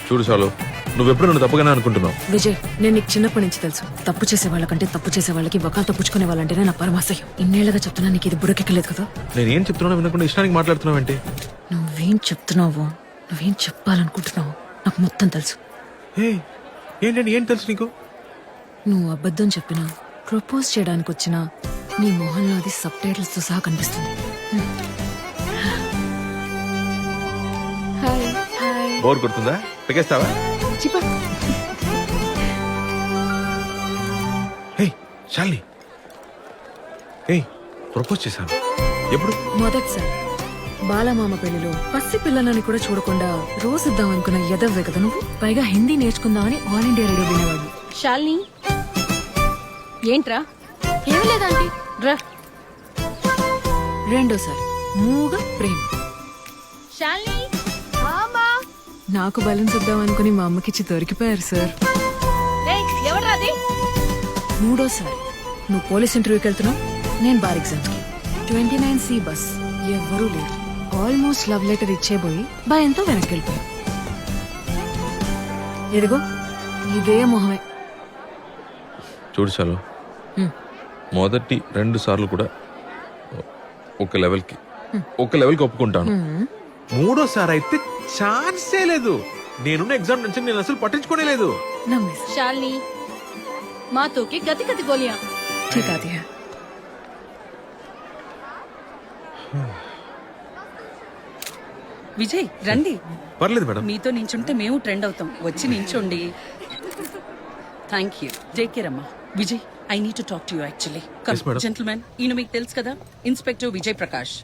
చూడు చాలు, నువ్వెప్పుడు నన్ను తప్పుగానే అనుకుంటున్నావు. విజయ్, నేను నీకు చిన్నప్పటి నుంచి తెలుసు, తప్పు చేసే వాళ్ళకంటే తప్పు చేసే వాళ్ళకి వకాలు తప్పుచుకునే వాళ్ళంటేనే నా పరమాశయం. ఇన్నేళ్లుగా చెప్తున్నా నీకు ఇది బుడకెక్కలేదు కదా. నేను ఏం చెప్తున్నా వినకుండా ఇష్టానికి మాట్లాడుతున్నావు ఏంటి? నువ్వేం చెప్తున్నావో, నువ్వేం చెప్పాలనుకుంటున్నావో నాకు మొత్తం తెలుసు. ఏంటండి, ఏం తెలుసు నీకు? నువ్వు అబద్ధం చెప్పినా, ప్రపోజ్ చేయడానికి వచ్చినా నీ మొహంలో అది సబ్ టైటిల్స్ తో సహా కనిపిస్తుంది. Hi hi. బోర్ కొడుతుందా? పెకేస్తావా? చిపా. హే శాలిని, హే ప్రపోజ్ చేశాను. ఎప్పుడు? మొదటిసారి బాలమామ పెళ్లిలో పసి పిల్లలని కూడా చూడకుండా రోజుద్దాం అనుకున్న ఎదవ్వే కదా నువ్వు. పైగా హిందీ నేర్చుకుందామని ఆల్ ఇండియా రేడియో వినేవాడు. శాలిని, ఏంట్రా? ఏం లేదంటీ. రా. రెండోసారి మూగ ప్రేమ. శాలిని, నాకు బలం చూద్దాం అనుకుని మా అమ్మకిచ్చి దొరికిపోయారు సార్. ఎవడ్రా అది? మూడోసారి నువ్వు పోలీస్ ఇంటర్వ్యూకి వెళ్తున్నావు, నేను బార్ ఎగ్జామ్స్ కి. 29C బస్, ఎవ్వరూ లేరు. ఆల్మోస్ట్ లవ్ లెటర్ ఇచ్చేబోయి భయంతో వెనక్కి వెళ్ళిపోయా. ఎదిగో ఇదే మొహమే. చూడు చాలు, మొదటి 2 సార్లు కూడా ఒక లెవెల్కి ఒప్పుకుంటాను. మూడోసారి అయితే ఛాన్సే లేదు. నేనున్న ఎగ్జామ్ నుంచి నేను అసలు పట్టించుకోనే లేదు. నమ్మేసి శాలిని, మాతోకి గతి గతి గోలియా. ठीक आती है. విజయ్ రండి. పర్లేదు మేడం. మీతో నించుంటే మేము ట్రెండ్ అవుతాం. వచ్చి నించోండి. Thank you. టేక్ కేర్ అమ్మా. Vijay, I need to talk to you actually. Yes, madam. Gentlemen, ఈయన మీకు తెలుసు కదా, inspector Vijay Prakash.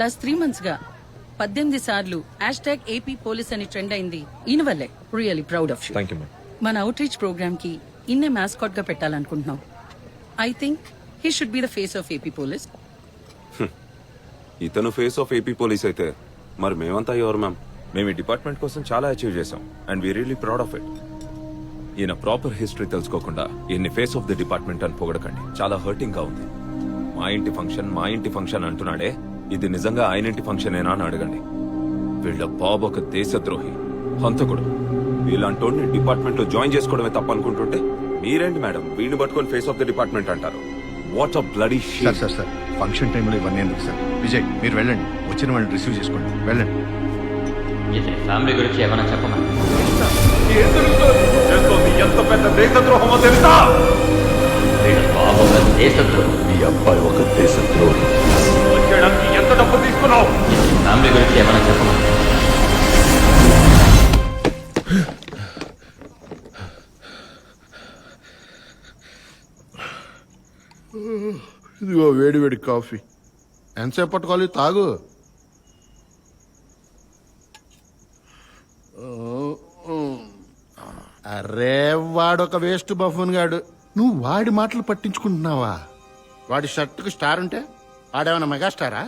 Last 3 months గా 18 సార్లు #AP పోలీస్ అని ట్రెండ్ అయింది ఈయన వల్లే. Really proud of you. Thank you madam. మన అవుట్ రీచ్ ప్రోగ్రామ్ కి ఇన్నే మ్యాస్కాట్ గా పెట్టాలనుకుంటున్నాం. I think he should be the face of AP police. ఇతను ఫేస్ ఆఫ్ ఏపీ పోలీస్ అయితే మరి మేమంతా ఎవరు మ్యామ్? మేము ఈ డిపార్ట్మెంట్ కోసం చాలా అచీవ్ చేసాం and we really proud of it. ఈయన ప్రాపర్ హిస్టరీ తెలుసుకోకుండా ఈయన్ని ఫేస్ ఆఫ్ ది డిపార్ట్మెంట్ అని పొగడకండి. చాలా హర్టింగ్ గా ఉంది. మా ఇంటి ఫంక్షన్ అంటున్నాడే, ఇది నిజంగా ఆయన ఇంటి ఫంక్షన్ ఏనా అని అడగండి. వీళ్ళ బాబు ఒక దేశద్రోహి, హంతకుడు. వీళ్ళంటోడిని డిపార్ట్మెంట్ లో జాయిన్ చేసుకోవడమే తప్ప అనుకుంటుంటే మీరేంటి మేడం వీడిని పట్టుకొని ఫేస్ ఆఫ్ ది డిపార్ట్మెంట్ అంటారు? What a bloody shit. Sir function టైంలో ఇవన్నీ ఎందుకు సార్? విజయ్, మీరు వెళ్ళండి, వచ్చిన వాళ్ళని రిసీవ్ చేసుకోండి, వెళ్ళండి. ఇతని ఫ్యామిలీ గురించి ఏమైనా చెప్పమని. ఎంత పెద్ద దేశద్రోహమో తెలుసా? వీళ్ళ బాబు ఒక దేశద్రోహి. మీ అబ్బాయి ఒక దేశద్రోహి. చేయడానికి ఎంత డబ్బు తీసుకున్నావు? ఇతని ఫ్యామిలీ గురించి ఏమైనా చెప్పమని. ఇదిగో వేడి కాఫీ. ఎంతసేపు పట్టుకోవాలి? తాగు. అరే, వాడొక వేస్ట్ బఫూన్ గాడు. నువ్వు వాడి మాటలు పట్టించుకుంటున్నావా? వాడి షర్టుకు స్టార్ ఉంటే వాడేమైనా మెగాస్టారా?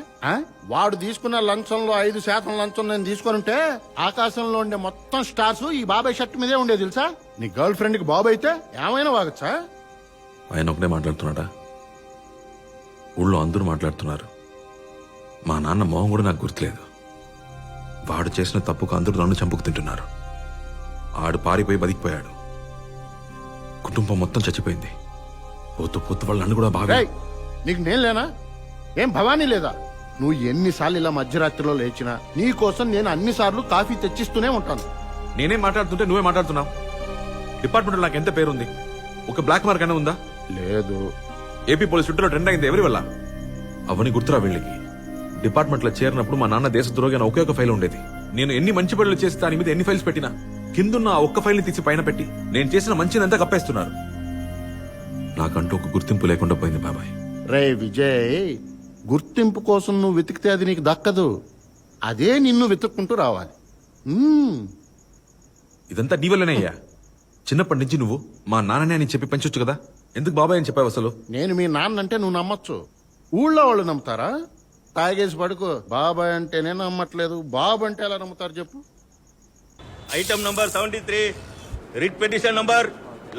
వాడు తీసుకున్న లంచంలో 5% లంచం నేను తీసుకొనుంటే ఆకాశంలో ఉండే మొత్తం స్టార్స్ ఈ బాబాయ్ షర్ట్ మీదే ఉండేది తెలుసా? నీ గర్ల్ ఫ్రెండ్ కి బాబు అయితే ఏమైనా వాగచ్చా? ఆయన ఒకటే మాట్లాడుతున్నాడా? ఊళ్ళో అందరూ మాట్లాడుతున్నారు. మా నాన్న మొహం కూడా నాకు గుర్తులేదు. వాడు చేసిన తప్పుకు అందరూ నన్ను చంపుకు తింటున్నారు. ఆడు పారిపోయి బతికిపోయాడు. కుటుంబం మొత్తం చచ్చిపోయింది. పోతూ వాళ్ళు నన్ను కూడా బాగా. నీకు నేను లేనా? ఏం భవానీ లేదా? నువ్వు ఎన్నిసార్లు ఇలా మధ్యరాత్రిలో లేచినా నీ కోసం నేను అన్నిసార్లు కాఫీ తెచ్చిస్తూనే ఉంటాను. నేనేం మాట్లాడుతుంటే నువ్వే మాట్లాడుతున్నావు. డిపార్ట్మెంట్ నాకు ఎంత పేరుంది? ఒక బ్లాక్ మార్క్ అయినా ఉందా? లేదు. ఏపీ పోలీస్ చుట్టూ ట్రెండ్ అయింది ఎవరి వల్ల? అవని గుర్తురా వీళ్ళకి. డిపార్ట్మెంట్ లో చేరినప్పుడు మా నాన్న దేశద్రోహి అని ఒకే ఒక ఫైల్ ఉండేది. నేను ఎన్ని మంచి పనులు చేసి దాని మీద ఎన్ని ఫైల్స్ పెట్టినా కిందున్న ఆ ఒక్క ఫైల్ ని తీసి పైన పెట్టి నేను చేసిన మంచినంతా కప్పేస్తున్నారు. నాకంటూ ఒక గుర్తింపు లేకుండా పోయింది బాబాయ్. రే విజయ్, గుర్తింపు కోసం నువ్వు వెతికితే అది నీకు దక్కదు. అదే నిన్ను వెతుక్కుంటూ రావాలి. ఇదంతా నీ వల్లనే అయ్యా. చిన్నప్పటి నుంచి నువ్వు మా నాన్ననే అని చెప్పి పెంచొచ్చు కదా. ఎందుకు బాబాయ్ అని చెప్పావు అసలు? నేను మీ నాన్న అంటే నువ్వు నమ్మొచ్చు, ఊళ్ళో వాళ్ళు నమ్ముతారా? తాగేసి పడుకో. బాబాయ్ అంటేనే నమ్మట్లేదు, బాబు అంటే ఎలా నమ్ముతారు చెప్పు? Item number 73, writ petition number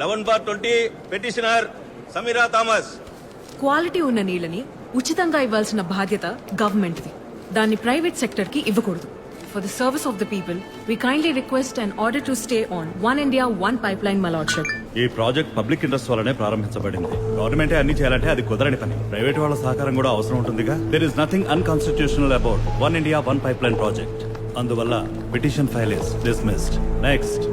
11/20, petitioner Sameera Thomas. Quality ఉన్న నీళ్ళని ఉచితంగా ఇవ్వాల్సిన బాధ్యత గవర్నమెంట్ది. దాన్ని ప్రైవేట్ సెక్టర్ కి ఇవ్వకూడదు. for the service of the people, we kindly request an order to stay on One India, One Pipeline, my lordship. ఈ ప్రాజెక్ట్ పబ్లిక్ ఇంట్రెస్ట్ వల్లనే ప్రారంభించబడింది. గవర్నమెంటే అన్ని చేయాలంటే అది కుదరని పని. ప్రైవేట్ వాళ్ళ సహకారం కూడా అవసరం ఉంటుందిగా. There is nothing unconstitutional about one India one pipeline project. అందువల్ల petition file is dismissed. Next.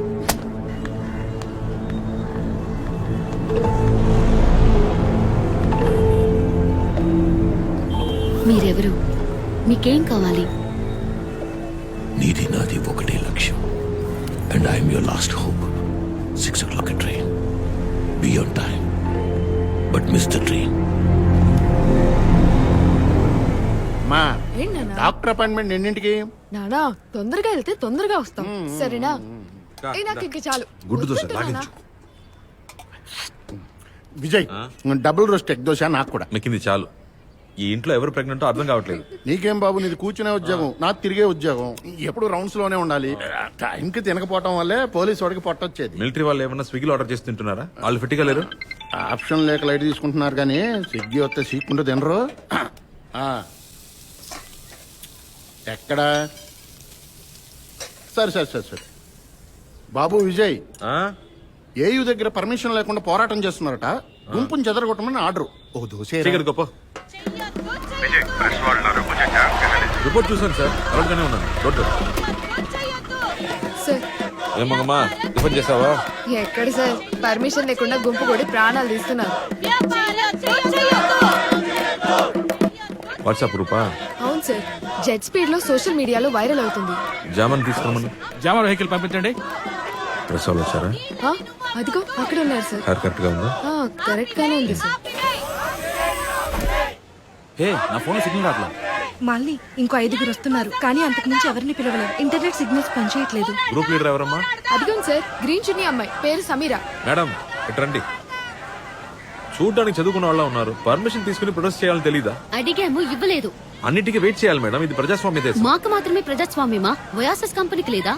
మీరెవరు? మీకేం కావాలి? నీది నాది ఒకటే లక్ష్యం. And I'm your last hope. 6 o'clock train. Be on time. But miss the train. మా ఏంటన్నా? డాక్టర్ అపాయింట్మెంట్ ఎన్నింటికి? నానా తొందరగా వెళ్తే తొందరగా వస్తాం, సరేనా? నాకు ఇంక చాలు. గుడ్డు దోశ వద్దు నాన్నా. లాగించు. Vijay double roast egg dosa నాకు కూడా. మిక్కింది చాలు. ఈ ఇంట్లో ఎవరు ప్రెగ్నెంటో అర్థం కావట్లేదు. నీకేం బాబు, నీది కూర్చునే ఉద్యోగం, నాకు తిరిగే ఉద్యోగం. ఎప్పుడు రౌండ్స్ లోనే ఉండాలి. టైంకి తినకపోవటం వల్లే పోలీస్ వాడికి పొట్టొచ్చేది. మిలిటరీ వాళ్ళు ఏమన్నా స్విగ్గీలో ఆర్డర్ చేసి తింటున్నారా? వాళ్ళు ఫిట్గా లేరు. ఆప్షన్ లేక లైట్ తీసుకుంటున్నారు కానీ స్విగ్గీ వస్తే సీక్కుంటూ తినరు. ఆ. ఎక్కడా? సరే సరే సరే సరే బాబు విజయ్, ఆ? ఏయూ దగ్గర పర్మిషన్ లేకుండా పోరాటం చేస్తున్నారట. గుంపుని చెదరగొట్టమని ఆర్డర్. ఓ దోశ చీకటి గొప్ప రిపోర్ట్ చూసాను సార్, అలర్ట్గానే ఉన్నాను. రోడ్డు సార్ ఏమమ్మా టిఫిన్ చేసావా? ఎక్కడ సార్, పర్మిషన్ లేకుండా గుంపు కూడా ప్రాణాలు తీస్తున్నారు. వాట్సాప్ రూపా? అవును సార్, జెట్ స్పీడ్ లో సోషల్ మీడియాలో వైరల్ అవుతుంది. జామన్ తీసుకురమ్మను. జామర్ వెహికల్ పంపించండి. ప్రెస్ వాళ్ళు వచ్చారా? ఆ, అదిగో అక్కడ ఉన్నారు సార్. హెయిర్ కరెక్ట్ గా ఉందా? కరెక్ట్ గానే ఉంది సార్. హే, నా ఫోన్ సిగ్నల్ రాట్లా. మళ్ళీ ఇంకో 5 వస్తున్నారు, కానీ అంతకు మించి ఎవరిని పిలవలేదు. ఇంటర్నెట్ సిగ్నల్స్ పనిచేయట్లేదు. గ్రూప్ లీడర్ ఎవరమ్మా? అదిగోండి సార్, గ్రీన్ చున్నీ అమ్మాయి, పేరు సమీరా. మేడం ఇటు రండి. చూడ్డానికి చదువుకున్న వాళ్ళ ఉన్నారు. పర్మిషన్ తీసుకుని ప్రొటెస్ట్ చేయాలని తెలీదా? అడిగాము, ఇవ్వలేదు. అన్నిటికీ వెయిట్ చేయాలి మేడం, ఇది ప్రజాస్వామ్య దేశం. మాకు మాత్రమే ప్రజాస్వామ్యమా? వయాసస్ కంపెనీకి లేదా?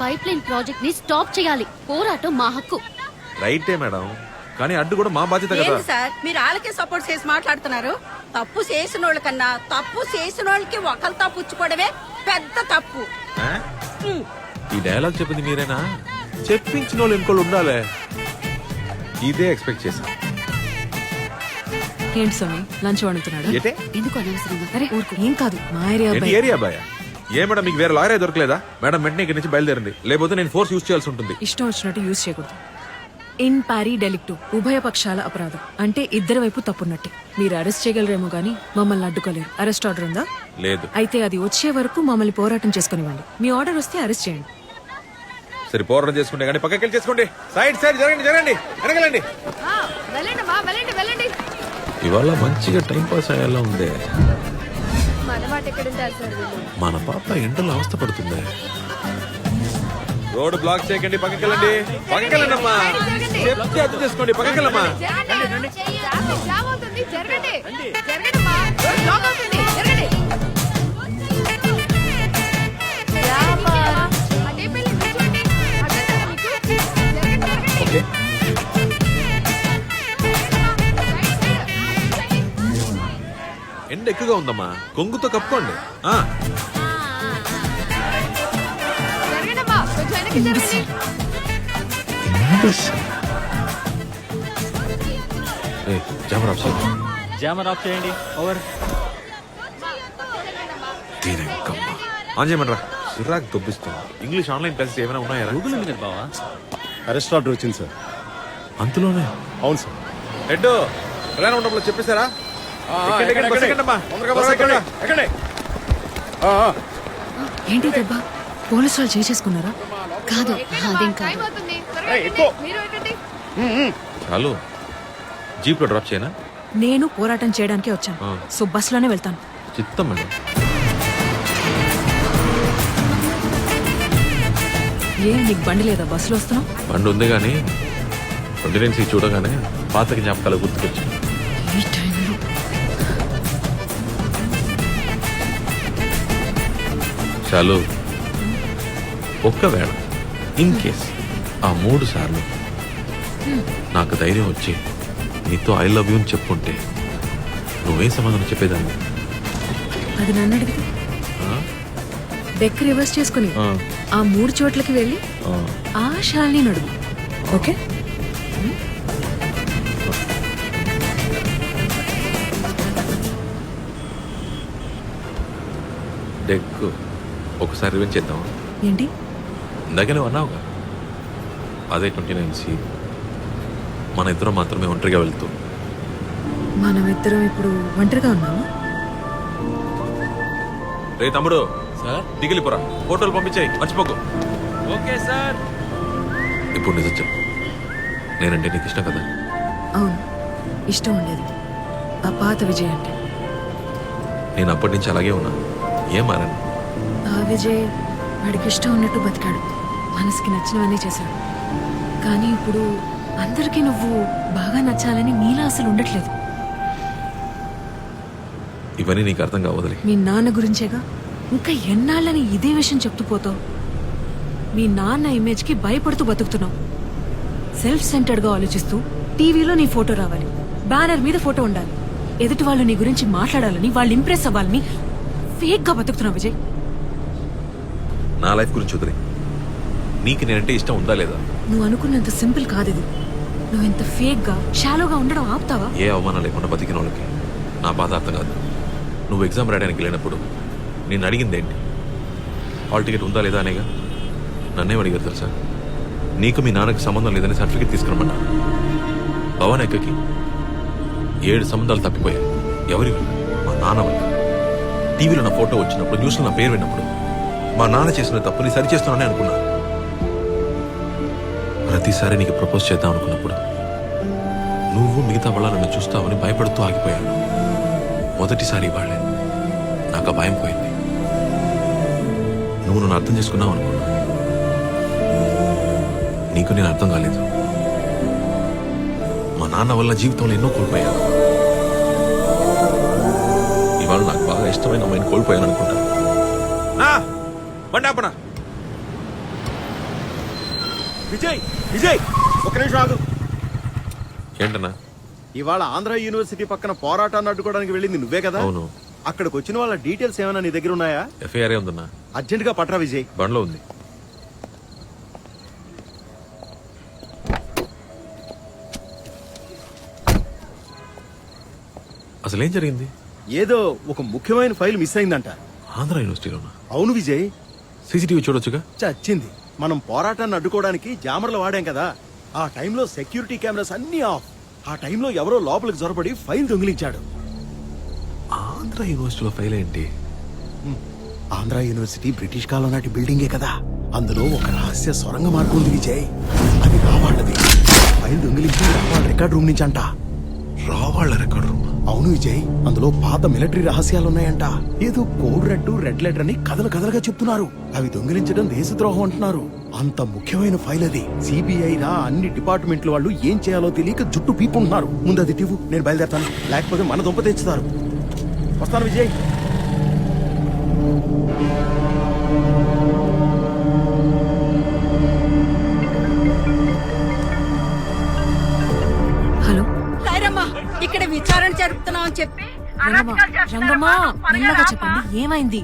పైప్ లైన్ ప్రాజెక్ట్ ని స్టాప్ చేయాలి. పోరాటం మా హక్కు. రైటే మేడం, కానీ అడ్డు కూడా మా బాధ్యత కదా. ఏంటి సార్ మీరు వాళ్ళకే సపోర్ట్ చేసి మాట్లాడుతున్నారు? తప్పు చేసిన వాళ్ళ కన్నా తప్పు చేసిన వాళ్ళకి ఒకరితో పుచ్చుకోవడమే పెద్ద తప్పు. ఆ? ఈ డైలాగ్ చెప్పింది మీరేనా? చెప్పించిన వాళ్ళు ఇంకోళ్ళు ఉండాలే. ఇదే ఎక్స్పెక్ట్ చేశా. ఏంటి స్వామి, లంచ్ వండుతున్నాడు? ఏటే? ఎందుకు అనవసరంగా? అరే ఊరుకో, ఏం కాదు, మా ఏరియా ఏంటి ఏరియా బాయ్? ఏ మేడం మీకు వేరే లాయరే దొరకలేదా? మేడం వెంటనే ఇక్కడి నుంచి బయలుదేరండి, లేకపోతే నేను ఫోర్స్ యూజ్ చేయాల్సి ఉంటుంది. ఇష్టం వచ్చినట్టు యూజ్ చేయకూడదు. ఇన్ పారీ డెలిక్టు, ఉభయ పక్షాల అపరాధం. అంటే ఇద్దరి వైపు తప్పున్నట్టే. మీరు అరెస్ట్ చేయగలరేమో గానీ మమ్మల్ని అడ్డుకోలేరు. అరెస్ట్ ఆర్డర్ ఉందా? లేదు. అయితే అది వచ్చే వరకు మమ్మల్ని పోరాటం చేసుకునివ్వండి. మీ ఆర్డర్ వస్తే అరెస్ట్ చేయండి. సరే పోరాటం చేసుకుంటే కానీ పక్కకి వెళ్ళి చేసుకోండి. సైడ్ సైడ్ జరగండి జరగండి, వెనకలండి. ఇవాళ మంచిగా టైం పాస్ అయ్యేలా ఉంది. మన పాప ఎండలో అవస్థ పడుతుంది. రోడ్ బ్లాక్ చేయకండి, పక్కకి వెళ్ళండి. పక్కకి వెళ్ళండి అమ్మా, చెప్తే అర్థం చేసుకోండి. పక్కకి వెళ్ళమ్మా. ఓకే. ఎండ ఎక్కువగా ఉందమ్మా, కొంగుతో కప్పుకోండి. ఆ. ఏయ్, జామర్ ఆఫ్ చేయి. జామర్ ఆఫ్ చేయండి. ఓవర్. దీనెంకమ్మ. ఆన్ చేయమంటారా? చిరాకు దొబ్బిస్తుంది. ఇంగ్లీష్ ఆన్లైన్ క్లాసెస్ ఏమైనా ఉన్నాయా? గూగుల్ ఉంది కదా బావా. అరెస్ట్ ఆర్డర్ వచ్చింది సార్. అంతలోనే? అవును సార్. హెడ్ ప్రధాన ఉండడంలో చెప్పేశారా? ఏంటి దెబ్బ? పోలీసు వాళ్ళు చేసుకున్నారా? కాదు, అదేం కాదు. చాలు, జీప్ లో డ్రాప్ చేయనా? నేను పోరాటం చేయడానికే వచ్చాను. సో బస్ లోనే వెళ్తాను. చిత్తం మేడం. ఏ నీకు బండి లేదా? బస్సులో వస్తున్నావు? బండి ఉంది కానీ ప్రెసిడెన్సీ చూడగానే పాత జ్ఞాపకాలు గుర్తుకొచ్చాయి. ఈ టైంలో చాలు, ఒక్కవేళ ఇన్ కేస్ ఆ 3 సార్లు నాకు ధైర్యం వచ్చి నీతో ఐ లవ్ యూ అని చెప్పుంటే నువ్వే సమాధానం చెప్పేదాన్ని? అది నన్ను అడిగితే డెక్ రివర్స్ చేసుకుని ఆ 3 చోట్లకి వెళ్ళి ఆ శాలిని నడుము. ఓకే? డెక్ ఒకసారి రివెంజ్ చేద్దాం. ఏంటి? ఇందాక నువ్వు అన్నావుగా, అదే 29C. మన ఇద్దరం మాత్రమే ఒంటరిగా వెళ్తూ. మనమిద్దరం ఇప్పుడు ఒంటరిగా ఉన్నాము. రే తమ్ముడు, దిగిలిపురా, ఫోటోలు పంపించాయి, మర్చిపోకు. Okay sir. ఇప్పుడు నిజం చెప్పు, నేనంటే నీకు ఇష్టం కదా? అవును, ఇష్టం ఉండేది. ఆ పాత విజయ్ అంటే. నేను అప్పటి నుంచి అలాగే ఉన్నా, ఏం మారాను? ఆ విజయ్ వాడికి ఇష్టం ఉన్నట్టు బతికాడు, మనసుకి నచ్చినవన్నీ చేశాడు. కానీ ఇప్పుడు అందరికీ నువ్వు బాగా నచ్చాలని నీలా అసలు ఉండట్లేదు. ఇవన్నీ నీకు అర్థం కావదులే. మీ నాన్న గురించేగా ఇంకా ఎన్నాళ్ళని ఇదే విషయం చెప్తూ పోతావు. మీ నాన్న ఇమేజ్కి భయపడుతూ బతుకుతున్నావు. సెల్ఫ్ సెంటర్డ్గా ఆలోచిస్తూ టీవీలో నీ ఫోటో రావాలి, బ్యానర్ మీద ఫోటో ఉండాలి, ఎదుటి వాళ్ళు నీ గురించి మాట్లాడాలని, వాళ్ళు ఇంప్రెస్ అవ్వాలని ఫేక్గా బతుకుతున్నావు విజయ్. నా లైఫ్ గురించి వదిలే, నీకు నేనంటే ఇష్టం ఉందా లేదా? నువ్వు అనుకున్నంత సింపుల్ కాదు ఇది. నువ్వు ఇంత ఫేక్గా షాలోగా ఉండడం ఆపుతావా? ఏ అవమానం లేకుండా బతికిన వాళ్ళకి నా బాధ అర్థం కాదు. నువ్వు ఎగ్జామ్ రాయడానికి వెళ్ళినప్పుడు నేను అడిగింది ఏంటి? హాల్ టికెట్ ఉందా లేదా అనేగా. నన్నేం అడిగారు తెలుసా? నీకు మీ నాన్నకి సంబంధం లేదని సర్టిఫికేట్ తీసుకురమ్మన్నా. భవన్ ఎక్కకి 7 సంబంధాలు తప్పిపోయాయి. ఎవరి వల్ల? మా నాన్న వల్ల. టీవీలో నా ఫోటో వచ్చినప్పుడు, న్యూస్లో నా పేరు విన్నప్పుడు మా నాన్న చేసిన తప్పుని సరిచేస్తున్నానని అనుకున్నా. ప్రతిసారి నీకు ప్రపోజ్ చేద్దాం అనుకున్నప్పుడు నువ్వు మిగతా వాళ్ళ నన్ను చూస్తావని భయపడుతూ ఆగిపోయాను. మొదటిసారి వాళ్ళే నాకు ఆ భయం పోయింది. నువ్వు నన్ను అర్థం చేసుకున్నావు అనుకున్నా. నీకు నేను అర్థం కాలేదు. మా నాన్న వల్ల జీవితంలో ఎన్నో కోల్పోయాను. ఇవాళ నాకు బాగా ఇష్టమైన అమ్మాయిని కోల్పోయాను అనుకుంటా. విజయ్ విజయ్, ఒక నిమిషం ఆగు. ఏంటన్నా? ఇవాళ ఆంధ్ర యూనివర్సిటీ పక్కన పోరాటాన్ని అడ్డుకోవడానికి వెళ్ళింది నువ్వే కదా? అవును. అక్కడికి వచ్చిన వాళ్ళ డీటెయిల్స్ ఏమైనా నీ దగ్గర ఉన్నాయా? ఎఫ్ఐఆర్ ఉందన్నా. అర్జెంట్ గా పట్రా విజయ్. బండ్లో ఉంది. అసలేం జరిగింది? ఏదో ఒక ముఖ్యమైన ఫైల్ మిస్ అయిందంట. ఆంధ్ర యూనివర్సిటీలోనా? అవును విజయ్. సీసీటీవీ చూడొచ్చుగా. చచ్చింది. మనం పోరాటాన్ని అడ్డుకోవడానికి జామర్లు వాడాం కదా, ఆ టైంలో సెక్యూరిటీ కెమెరాస్ అన్ని ఆఫ్. ఆ టైంలో ఎవరో లోపలికి జొరబడి ఫైల్ దొంగిలించాడు. ఆంధ్ర యూనివర్సిటీలో ఫైల్ ఏంటి? ఆంధ్ర యూనివర్సిటీ బ్రిటిష్ కాలం నాటి బిల్డింగే కదా, అందులో ఒక రహస్య సొరంగ మార్గం ఉంది విజయ్. అది రావాళ్ళది. ఫైల్ దొంగిలించి రావాళ్ళ రికార్డ్ రూమ్ నుంచి అంట. రావాళ్ళ రికార్డ్ రూమ్? అవును విజయ్, అందులో పాత మిలిటరీ రహస్యాలున్నాయంట. ఏదో కోడ్ రెడ్ లెటర్ అని కథలుగా చెప్తున్నారు. అవి దొంగిలించడం దేశద్రోహం అంటున్నారు. అంత ముఖ్యమైన ఫైల్ అది. సిబిఐ రా అన్ని డిపార్ట్మెంట్ల వాళ్ళు ఏం చేయాలో తెలియక జుట్టు పీపుంటున్నారు. ముందు అది టివ్వు, నేను బయలుదేరతాను, లేకపోతే మన దుంప తెచ్చుతారు. వస్తాను విజయ్. హలో ఇక్కడ విచారణ జరుపుతున్నాం అని చెప్పి రంగమ్మా, మెల్లగా చెప్పండి, ఏమైంది?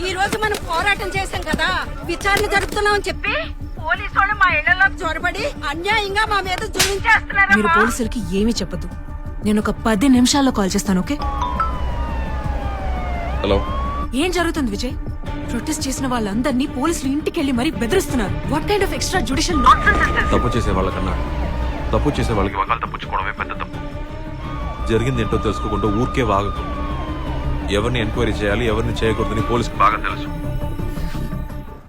ఈ రోజు మనం పోరాటం చేశాం కదా, విచారణ జరుపుతున్నాం అని చెప్పి పోలీసు వాళ్ళు మా ఇళ్లలోకి చొరబడి అన్యాయంగా మా మీద జులించేస్తున్నారు. మీరు పోలీసులకి ఏమీ చెప్పదు. నేను ఒక 10 నిమిషాల్లో కాల్ చేస్తాను. ఓకే? హలో. ఏం జరుగుతుంది విజయ్? ప్రొటెస్ట్ చేసిన వాళ్ళందరినీ పోలీసులు ఇంటికి వెళ్ళి మరీ బెదిరిస్తున్నారు. What kind of extra judicial తప్పు చేసే వాళ్ళకన్నా తప్పు చేసే వాళ్ళకి వకాలు తప్పించుకోవడమే పెద్ద తప్పు. జరిగింది ఏంటో తెలుసుకోకుండా ఊరికే వాగకు. ఎవరిని ఎంక్వైరీ చేయాలి, ఎవరిని చేయకూడదని పోలీసుకు బాగా తెలుసు.